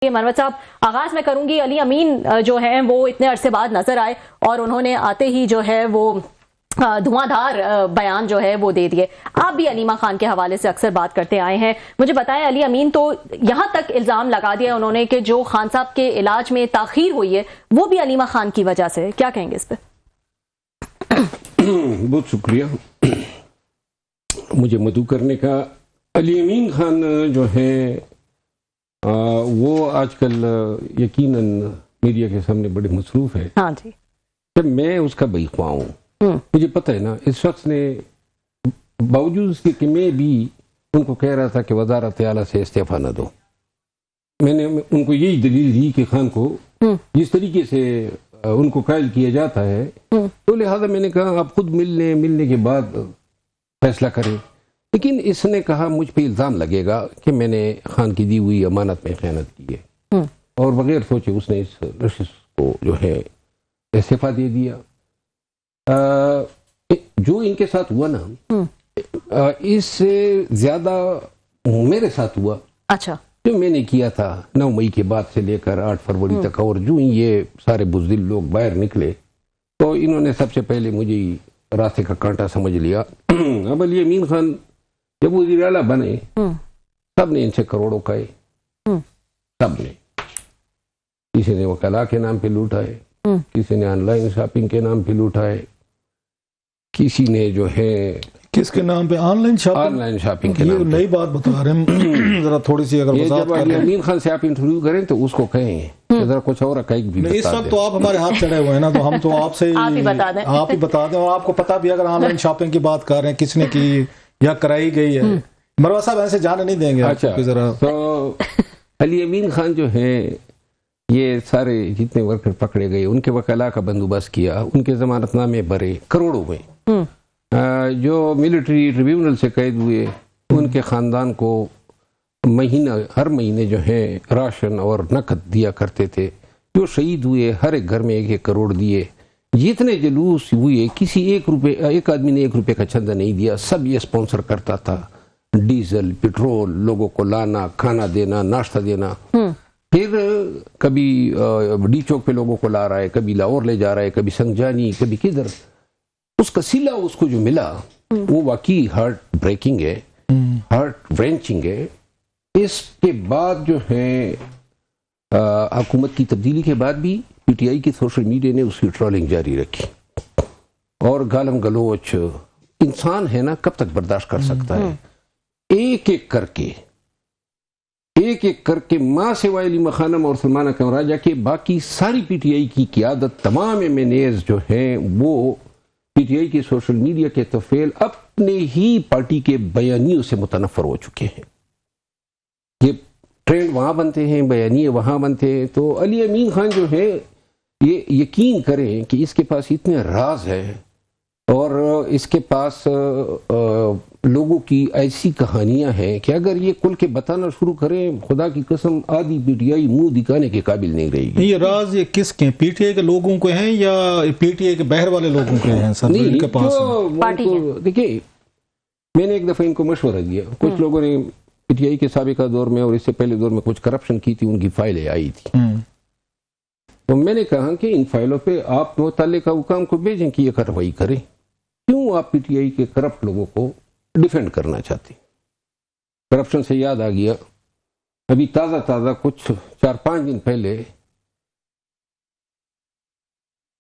منور صاحب، آغاز میں کروں گی، علی امین جو ہیں وہ اتنے عرصے بعد نظر آئے اور انہوں نے آتے ہی جو ہے وہ دھواں دھار بیان جو ہے وہ دے دیے. آپ بھی علیمہ خان کے حوالے سے اکثر بات کرتے آئے ہیں، مجھے بتائیں علی امین تو یہاں تک الزام لگا دیا انہوں نے کہ جو خان صاحب کے علاج میں تاخیر ہوئی ہے وہ بھی علیمہ خان کی وجہ سے، کیا کہیں گے اس پہ؟ بہت شکریہ مجھے مدعو کرنے کا. علی امین خان جو ہے وہ آج کل یقیناً میڈیا کے سامنے بڑے مصروف ہے. ہاں جی، کہ میں اس کا بئی خواہ ہوں. مجھے پتہ ہے نا، اس شخص نے باوجود اس کے کہ میں بھی ان کو کہہ رہا تھا کہ وزارت اعلیٰ سے استعفیٰ نہ دو، میں نے ان کو یہی دلیل دی کہ خان کو جس طریقے سے ان کو قائل کیا جاتا ہے تو لہذا میں نے کہا آپ خود ملنے کے بعد فیصلہ کریں. لیکن اس نے کہا مجھ پہ الزام لگے گا کہ میں نے خان کی دی ہوئی امانت میں خیانت کی ہے، اور بغیر سوچے اس نے اس نشست کو جو ہے استعفیٰ دے دیا. جو ان کے ساتھ ہوا نا اس سے زیادہ میرے ساتھ ہوا. اچھا، جو میں نے کیا تھا 9 مئی کے بعد سے لے کر 8 فروری تک، اور جو یہ سارے بزدل لوگ باہر نکلے تو انہوں نے سب سے پہلے مجھے راستے کا کانٹا سمجھ لیا. اب علی امین خان جب وزیر اعلیٰ بنے سب نے ان سے کروڑوں کھائے، سب نے. کسی نے وکلا کے نام پہ لوٹا ہے، کسی نے آن لائن شاپنگ کے نام پہ لوٹا ہے، کسی نے جو ہے کس کے نام پہ آن لائن شاپنگ کے نام پہ. نئی بات بتا رہے ہیں ذرا تھوڑی سی اگر وضاحت جب علی امین خان سے آپ انٹرویو کریں تو اس کو کہیں کہ ذرا کچھ اور بھی اس وقت تو آپ ہمارے ہاتھ چڑھے ہوئے ہیں نا، تو ہم تو آپ سے آپ ہی بتا دیں. اور آپ کو پتا بھی اگر آن لائن شاپنگ کی بات کر رہے ہیں کس نے کی یا کرائی گئی ہے، مروہ صاحب ایسے جانے نہیں دیں گے. اچھا، تو علی امین خان جو ہیں یہ سارے جتنے ورکر پکڑے گئے ان کے وکلاء کا بندوبست کیا، ان کے ضمانت نامے بھرے کروڑوں میں. جو ملٹری ٹریبیونل سے قید ہوئے ان کے خاندان کو ہر مہینے جو ہے راشن اور نقد دیا کرتے تھے. جو شہید ہوئے ہر ایک گھر میں 1-1 کروڑ دیے. جتنے جلوس ہوئے کسی ایک آدمی نے 1 روپے کا چندہ نہیں دیا، سب یہ اسپانسر کرتا تھا. ڈیزل پیٹرول لوگوں کو لانا، کھانا دینا، ناشتہ دینا. پھر کبھی ڈی چوک پہ لوگوں کو لا رہا ہے، کبھی لاہور لے جا رہا ہے، کبھی سنجانی، کبھی کدھر. اس کا صلہ اس کو جو ملا وہ واقعی ہارٹ بریکنگ ہے، ہارٹ ورینچنگ ہے. اس کے بعد جو ہے حکومت کی تبدیلی کے بعد بھی پی ٹی آئی کی سوشل میڈیا نے اس کی ٹرولنگ جاری رکھی، اور گالم گلوچ انسان ہے نا کب تک برداشت کر سکتا ہے. ایک ایک کر کے ماں سوائے علیمہ خانم اور سلمانہ کمراجہ کے باقی ساری پی ٹی آئی کی قیادت، تمام ایم این ایز جو ہیں وہ پی ٹی آئی کی سوشل میڈیا کے طفیل اپنے ہی پارٹی کے بیانیوں سے متنفر ہو چکے ہیں. یہ ٹرینڈ وہاں بنتے ہیں، بیانیے وہاں بنتے ہیں. تو علی امین خان جو ہے یہ یقین کریں کہ اس کے پاس اتنے راز ہیں اور اس کے پاس لوگوں کی ایسی کہانیاں ہیں کہ اگر یہ کل کے بتانا شروع کریں خدا کی قسم آدھی پی ٹی آئی منہ دکھانے کے قابل نہیں رہے گی. یہ راز یہ کس کے، پی ٹی آئی کے لوگوں کے ہیں یا پی ٹی آئی کے باہر والے لوگوں کے ہیں سر؟ ان کے پاس دیکھیے میں نے ایک دفعہ ان کو مشورہ دیا. کچھ لوگوں نے پی ٹی آئی کے سابقہ دور میں اور اس سے پہلے دور میں کچھ کرپشن کی تھی، ان کی فائلیں آئی تھی. تو میں نے کہا کہ ان فائلوں پہ آپ متعلقہ حکام کو بھیجیں کہ یہ کارروائی کریں. کیوں آپ پی ٹی آئی کے کرپٹ لوگوں کو ڈیفینڈ کرنا چاہتے ہیں؟ کرپشن سے یاد آ گیا، ابھی تازہ کچھ 4-5 دن پہلے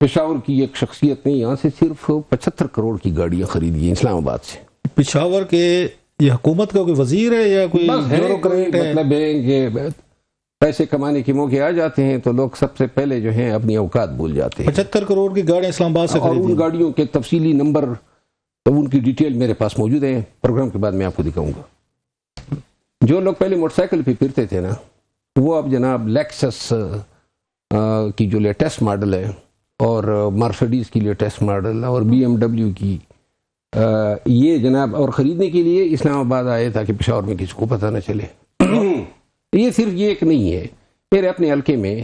پشاور کی ایک شخصیت نے یہاں سے صرف 75 کروڑ کی گاڑیاں خریدی ہیں اسلام آباد سے. پشاور کے یہ حکومت کا کوئی وزیر ہے یا کوئی بیوروکریٹ ہے؟ مطلب ہے کہ پیسے کمانے کے موقع آ جاتے ہیں تو لوگ سب سے پہلے جو ہیں اپنی اوقات بھول جاتے ہیں. 75 کروڑ کی گاڑیاں اسلام آباد سے اور خریدی. ان گاڑیوں کے تفصیلی نمبر ان کی ڈیٹیل میرے پاس موجود ہیں، پروگرام کے بعد میں آپ کو دکھاؤں گا. جو لوگ پہلے موٹر سائیکل پہ پھرتے تھے نا وہ اب جناب لیکسس کی جو لیٹسٹ ماڈل ہے اور مرسڈیز کی لیٹسٹ ماڈل اور بی ایم ڈبلیو کی یہ جناب اور خریدنے کے لیے اسلام آباد آئے تاکہ پشاور میں کسی کو پتہ نہ چلے. یہ صرف یہ ایک نہیں ہے، میرے اپنے حلقے میں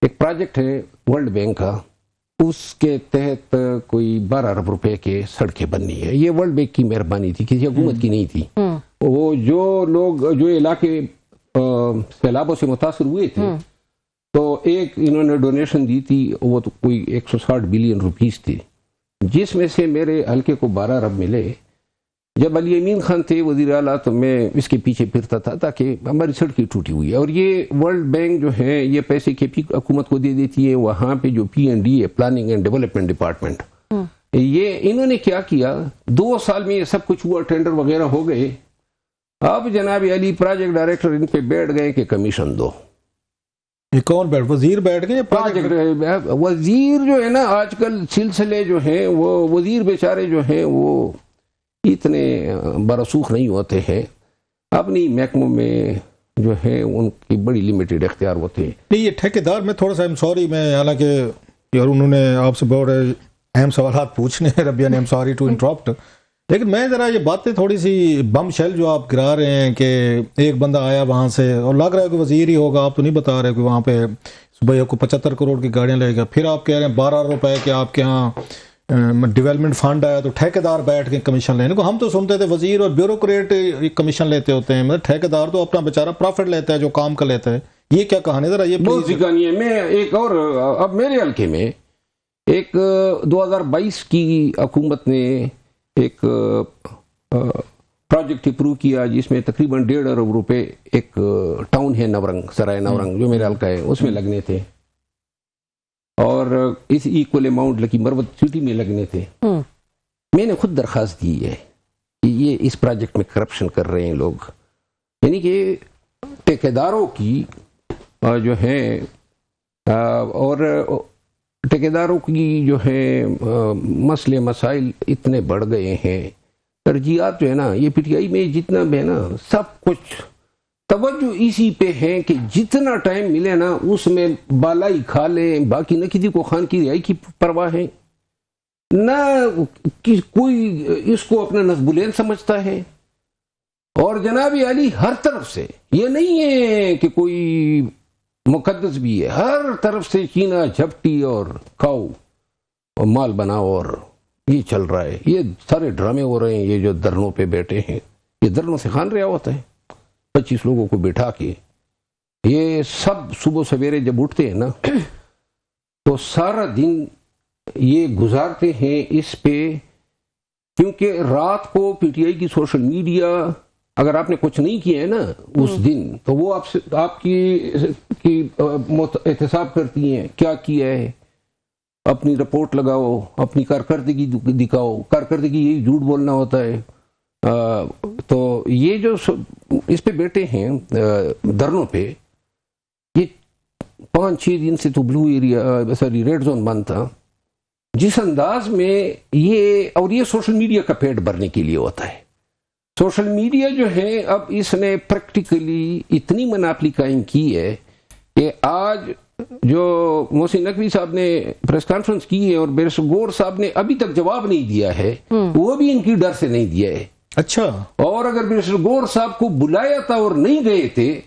ایک پروجیکٹ ہے ورلڈ بینک کا، اس کے تحت کوئی 12 ارب روپے کے سڑکیں بننی ہے. یہ ورلڈ بینک کی مہربانی تھی، کسی حکومت کی نہیں تھی. وہ جو لوگ جو علاقے سیلابوں سے متاثر ہوئے تھے تو ایک انہوں نے ڈونیشن دی تھی، وہ تو کوئی 160 بلین روپیز تھی، جس میں سے میرے حلقے کو 12 ارب ملے۔ جب علی امین خان تھے وزیر اعلیٰ تو میں اس کے پیچھے پھرتا تھا تاکہ ہماری سڑکیں ٹوٹی ہوئی ہے، اور یہ ورلڈ بینک جو ہے یہ پیسے کے پی حکومت کو دے دیتی ہے، وہاں پہ جو P&D ہے، پلاننگ اینڈ ڈیولپمنٹ ڈپارٹمنٹ، یہ انہوں نے کیا کیا، 2 سال میں یہ سب کچھ ہوا، ٹینڈر وغیرہ ہو گئے، اب جناب علی پروجیکٹ ڈائریکٹر ان پہ بیٹھ گئے کہ کمیشن دو۔ یہ کون بیٹھ، وزیر بیٹھ گئے؟ پروجیکٹ وزیر جو ہے نا، آج کل سلسلے جو ہیں وہ وزیر بیچارے جو ہیں وہ اتنے برسوخ نہیں ہوتے ہیں، اپنی محکموں میں جو ہے ان کی بڑی لمیٹڈ اختیار ہوتے ہیں۔ نہیں، یہ ٹھیکیدار میں تھوڑا سا سوری، میں حالانکہ یار انہوں نے آپ سے بڑے اہم سوالات پوچھنے ہیں ربیہ نے، سوری ٹو انٹرپٹ، لیکن میں ذرا یہ باتیں تھوڑی سی بم شیل جو آپ گرا رہے ہیں کہ ایک بندہ آیا وہاں سے اور لگ رہا ہے کہ وزیر ہی ہوگا، آپ تو نہیں بتا رہے کہ وہاں پہ صبح کو 75 کروڑ کی گاڑیاں لے گا، پھر آپ کہہ رہے ہیں 12 روپے کہ آپ کے ہاں ڈیولپمنٹ فنڈ آیا تو ٹھیکیدار بیٹھ کے کمیشن لینے کو۔ ہم تو سنتے تھے وزیر اور بیوروکریٹ کمیشن لیتے ہوتے ہیں، مطلب ٹھیکیدار تو اپنا بیچارہ پروفٹ لیتا ہے جو کام کا لیتا ہے، یہ کیا کہانی ذرا یہ بہت سی کہانی ہے۔ میں ایک اور، اب میرے حلقے میں ایک 2022 کی حکومت نے ایک پروجیکٹ اپروو کیا جس میں تقریباً 1.5 ارب روپے ایک ٹاؤن ہے نورنگ، سرائے نورنگ جو میرا حلقہ ہے اس میں لگنے تھے، اور اس ایکول اماؤنٹ لکی مروت سٹی میں لگنے تھے۔ میں نے خود درخواست دی ہے کہ یہ اس پروجیکٹ میں کرپشن کر رہے ہیں لوگ، یعنی کہ ٹھیکیداروں کی جو ہے اور ٹھیکیداروں کی جو ہے مسئلے مسائل اتنے بڑھ گئے ہیں، ترجیحات جو ہے نا، یہ PTI میں جتنا بھی ہے نا سب کچھ توجہ اسی پہ ہے کہ جتنا ٹائم ملے نا اس میں بالائی کھا لیں، باقی نہ کسی کو خان کی رہائی کی پرواہ ہے، نہ کوئی اس کو اپنا نصب العین سمجھتا ہے۔ اور جناب علی ہر طرف سے، یہ نہیں ہے کہ کوئی مقدس بھی ہے، ہر طرف سے چینا جھپٹی اور کھاؤ اور مال بناؤ، اور یہ چل رہا ہے، یہ سارے ڈرامے ہو رہے ہیں۔ یہ جو دھرنوں پہ بیٹھے ہیں، یہ دھرنوں سے خان رہا ہوتا ہے، 25 لوگوں کو بٹھا کے، یہ سب صبح سویرے جب اٹھتے ہیں نا تو سارا دن یہ گزارتے ہیں اس پہ، کیونکہ رات کو PTI کی سوشل میڈیا اگر آپ نے کچھ نہیں کیا ہے نا اس دن تو وہ آپ کی احتساب کرتی ہیں، کیا کیا ہے، اپنی رپورٹ لگاؤ، اپنی کارکردگی دکھاؤ، کارکردگی یہی جھوٹ بولنا ہوتا ہے۔ تو یہ جو اس پہ بیٹھے ہیں دھرنوں پہ، یہ 5-6 دن سے تو بلو ایریا ریڈ زون بند تھا، جس انداز میں یہ، اور یہ سوشل میڈیا کا پیٹ بھرنے کے لیے ہوتا ہے۔ سوشل میڈیا جو ہے اب اس نے پریکٹیکلی اتنی مناپلی قائم کی ہے کہ آج جو محسن نقوی صاحب نے پریس کانفرنس کی ہے اور بیرسٹر گور صاحب نے ابھی تک جواب نہیں دیا ہے، وہ بھی ان کی ڈر سے نہیں دیا ہے۔ اچھا، اور اگر بیرسٹر گور صاحب کو بلایا تھا اور نہیں گئے تھے،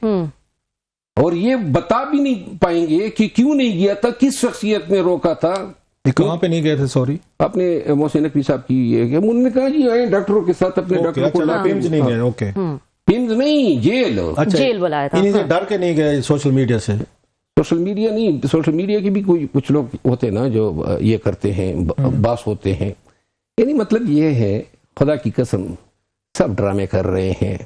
اور یہ بتا بھی نہیں پائیں گے کہ کیوں نہیں گیا تھا، کس شخصیت نے روکا تھا، کہاں پہ نہیں گئے تھے؟ سوری، اپنے محسن نقوی صاحب کی یہ کہ انہوں نے کہا جی آئے ڈاکٹروں کے ساتھ، اپنے ڈاکٹروں کو پیمز نہیں گئے، اوکے، پیمز نہیں، جیل، جیل بلایا تھا، انہیں سے ڈر کے نہیں گئے سوشل میڈیا سے؟ سوشل میڈیا نہیں، سوشل میڈیا کی بھی کچھ لوگ ہوتے ہیں نا جو یہ کرتے ہیں، باس ہوتے ہیں، یعنی مطلب یہ ہے خدا کی قسم سب ڈرامے کر رہے ہیں۔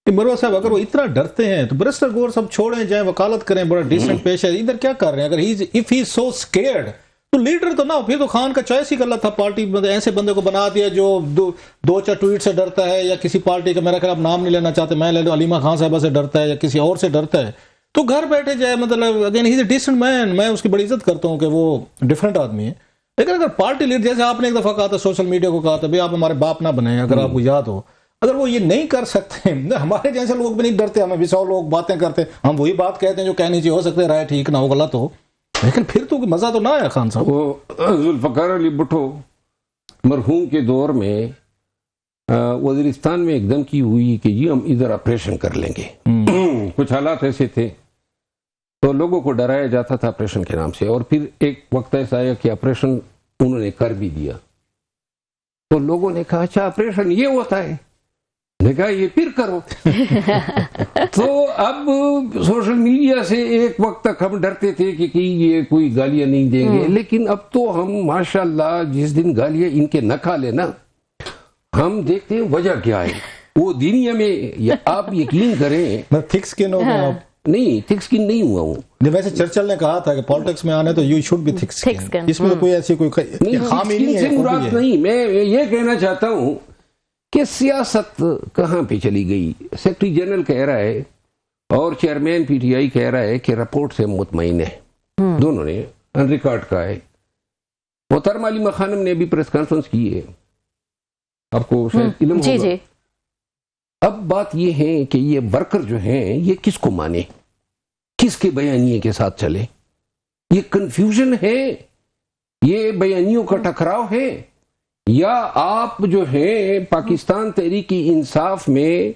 مروت صاحب اگر وہ اتنا ڈرتے ہیں تو بیرسٹر گور صاحب چھوڑیں، جائیں وکالت کریں، بڑا ڈیسنٹ پیش ہے، ادھر کیا کر رہے ہیں؟ اگر if he is so scared تو لیڈر تو نہ ہو، پھر تو خان کا چوائس ہی غلط تھا، پارٹی ایسے بندے کو بنا دیا جو 2-4 ٹویٹ سے ڈرتا ہے، یا کسی پارٹی کا، میرا خیال آپ نام نہیں لینا چاہتے، میں لے لوں، علیمہ خان صاحبہ سے ڈرتا ہے یا کسی اور سے ڈرتا ہے، تو گھر بیٹھے جائے، مطلب again he is a decent مین، میں اس کی بڑی عزت کرتا ہوں کہ وہ ڈفرینٹ آدمی ہے، لیکن اگر پارٹی لیڈر، جیسے آپ نے ایک دفعہ کہا تھا سوشل میڈیا کو کہا تھا بھائی آپ ہمارے باپ نہ بنیں، اگر آپ کو یاد ہو، اگر وہ یہ نہیں کر سکتے، ہمارے جیسے لوگ بھی نہیں ڈرتے، ہمیں بھی 100 لوگ باتیں کرتے، ہم وہی بات کہتے ہیں جو کہنی چاہیے، ہو سکتے رائے ٹھیک نہ ہو، غلط ہو، لیکن پھر تو مزہ تو نہ آیا خان صاحب۔ وہ ذوالفقار علی بھٹو مرحوم کے دور میں وزیرستان میں ایک دھمکی ہوئی کہ جی ہم ادھر آپریشن کر لیں گے، کچھ حالات ایسے تھے تو لوگوں کو ڈرایا جاتا تھا آپریشن کے نام سے، اور پھر ایک وقت ایسا آیا کہ آپریشن انہوں نے کر بھی دیا، تو لوگوں نے کہا اچھا آپریشن یہ ہوتا ہے، نے کہا یہ پھر کرو. تو اب سوشل میڈیا سے ایک وقت تک ہم ڈرتے تھے کہ یہ کوئی گالیاں نہیں دیں گے, لیکن اب تو ہم ماشاءاللہ جس دن گالیاں ان کے نہ کھا لینا, ہم دیکھتے ہیں وجہ کیا ہے. وہ دنیا میں آپ یقین کریں, تھک سکن ہو گئے آپ. نہیں تھک سکن نہیں ہوا ہوں. ویسے چرچل نے کہا تھا کہ پالیٹکس میں آنے تو یو شوڈ بی تھک سکن. اس میں تو کوئی ایسی کوئی خامی نہیں ہے. مراد نہیں, میں یہ کہنا چاہتا ہوں کہ سیاست کہاں پہ چلی گئی. سیکرٹری جنرل کہہ رہا ہے اور چیئرمین پی ٹی آئی کہہ رہا ہے کہ رپورٹ سے مطمئن ہے. دونوں نے ان ریکارڈ کا ہے. محترمہ علیمہ خانم نے بھی پریس کانفرنس کی ہے, آپ کو شاید علم ہوگا. جی. اب بات یہ ہے کہ یہ ورکر جو ہیں یہ کس کو مانے, کس کے بیانیے کے ساتھ چلے. یہ کنفیوژن ہے, یہ بیانیوں کا ٹکراؤ ہے, یا آپ جو ہیں پاکستان تحریک انصاف میں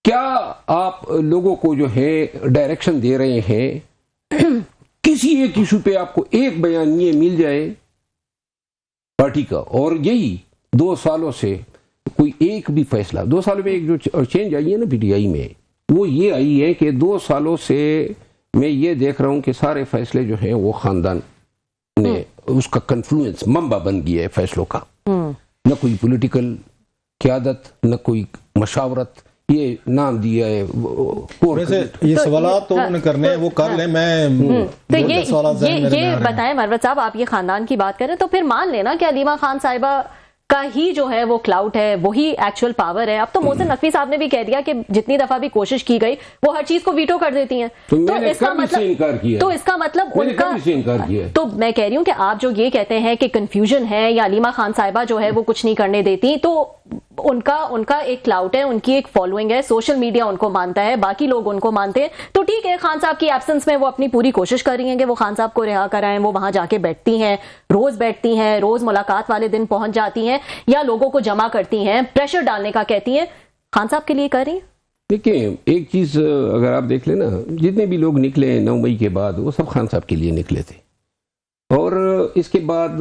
کیا آپ لوگوں کو جو ہے ڈائریکشن دے رہے ہیں. کسی ایک ایشو پہ آپ کو ایک بیانیے مل جائے پارٹی کا, اور یہی 2 سالوں سے کوئی ایک بھی فیصلہ, 2 سالوں میں ایک جو چینج آئی ہے نا پی ٹی آئی میں, وہ یہ آئی ہے کہ 2 سالوں سے میں یہ دیکھ رہا ہوں کہ سارے فیصلے جو ہیں وہ خاندان نے, اس کا کنفلوئنس منبع بن گیا ہے فیصلوں کا. نہ کوئی پولیٹیکل قیادت, نہ کوئی مشاورت, یہ نام دیا ہے. یہ سوالات تو انہوں نے کرنے ہیں, وہ کر لیں. میں تو یہ بتائیں مروت صاحب, آپ یہ خاندان کی بات کریں تو پھر مان لینا کہ علیمہ خان صاحبہ کا ہی جو ہے وہ کلاؤٹ ہے, وہی ایکچوئل پاور ہے. اب تو محسن نقوی صاحب نے بھی کہہ دیا کہ جتنی دفعہ بھی کوشش کی گئی وہ ہر چیز کو ویٹو کر دیتی ہیں. تو اس کا مطلب ان کا, تو میں کہہ رہی ہوں کہ آپ جو یہ کہتے ہیں کہ کنفیوژن ہے یا علیمہ خان صاحبہ جو ہے وہ کچھ نہیں کرنے دیتی, تو ان کا ایک کلاؤٹ ہے, ان کی ایک فالوئنگ ہے, سوشل میڈیا ان کو مانتا ہے, باقی لوگ ان کو مانتے ہیں. تو ٹھیک ہے, خان صاحب کی ایبسنس میں وہ اپنی پوری کوشش کر رہی ہیں کہ وہ خان صاحب کو رہا کرائیں. وہ وہاں جا کے بیٹھتی ہیں, روز بیٹھتی ہیں, روز ملاقات والے دن پہنچ جاتی ہیں, یا لوگوں کو جمع کرتی ہیں, پریشر ڈالنے کا کہتی ہیں. خان صاحب کے لیے کر رہی ہیں. دیکھیں ایک چیز اگر آپ دیکھ لیں نا, جتنے بھی لوگ نکلے 9 مئی کے بعد وہ سب خان صاحب کے لیے نکلے تھے. اور اس کے بعد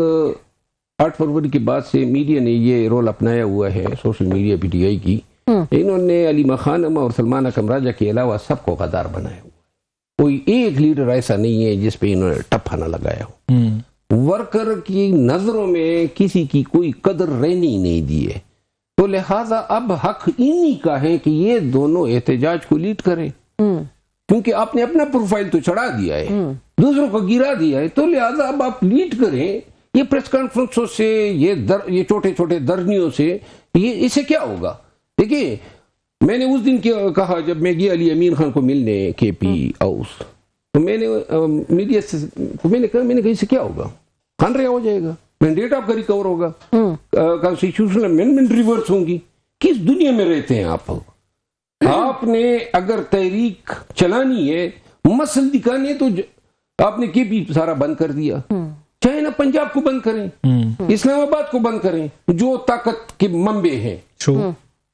8 فروری کے بعد سے میڈیا نے یہ رول اپنایا ہوا ہے, social media P T I کی. انہوں نے علیمہ خانم اور سلمان اکرم راجہ کے علاوہ سب کو غدار بنایا ہوا. کوئی ایک لیڈر ایسا نہیں ہے جس پہ انہوں نے ٹپا نہ لگایا ہو. ورکر کی نظروں میں کسی کی کوئی قدر رہنی نہیں دی ہے. تو لہٰذا اب حق انہی کا ہے کہ یہ دونوں احتجاج کو لیڈ کریں, کیونکہ آپ نے اپنا پروفائل تو چڑھا دیا ہے, دوسروں کو گرا دیا ہے. تو لہٰذا اب آپ لیڈ کریں. یہ پریس کانفرنسوں سے, یہ چھوٹے چھوٹے درنیوں سے, یہ اس سے کیا ہوگا. دیکھیے میں نے اس دن کہا جب میں گیا علی امین خان کو ملنے کے پی ہاؤس, تو میں نے میڈیا سے میں نے کہا اس سے کیا ہوگا, خان رہا ہو جائے گا, مینڈیٹ آپ کا ریکور ہوگا, کانسٹیٹیوشنل امینڈمنٹ ریورس ہوں گی. کس دنیا میں رہتے ہیں آپ؟ آپ نے اگر تحریک چلانی ہے, مسل دکھانے, تو آپ نے کے پی سارا بند کر دیا. چاہے نا پنجاب کو بند کریں, اسلام آباد کو بند کریں, جو طاقت کے منبع ہیں.